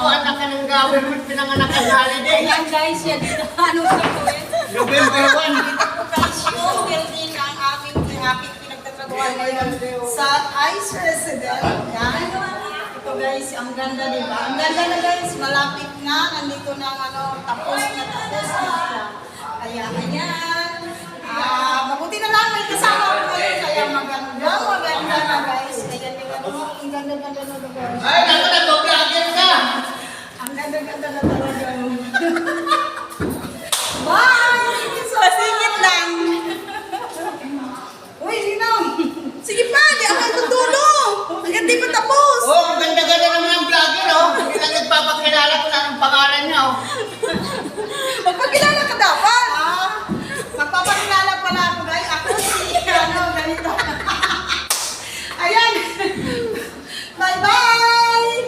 anak ka ng gawin mo, pinanganak ka holiday. Ayan guys, yan dito. Ano sa gawin? November 1. Dito po guys, yung building ang aming pinagtatrabahuan ngayon sa ICE Resident. Yan. Ito guys, ang ganda diba? Ang ganda na guys, malapit na. Nandito na ang ano, tapos na siya. Kaya ayan. Mabuti na lang, may kasama ko ngayon. Kaya maganda na guys. Kaya ang ganda-ganda na guys. Ay, naku na, vlogger ka. Ang ganda-ganda na talaga. Bye! Pasingit lang. Uy, sino? Sige pa, di ako tutulong. Hanggang di pa tapos. Oh, ang ganda-ganda naman ang vlogger, oh. Hindi lang nagpapakilala kung anong pangalan niya, oh. Magpakilala ka dapat. Magpapakilala pala ako, guys. Ako si, ganito. Ayan. Bye-bye!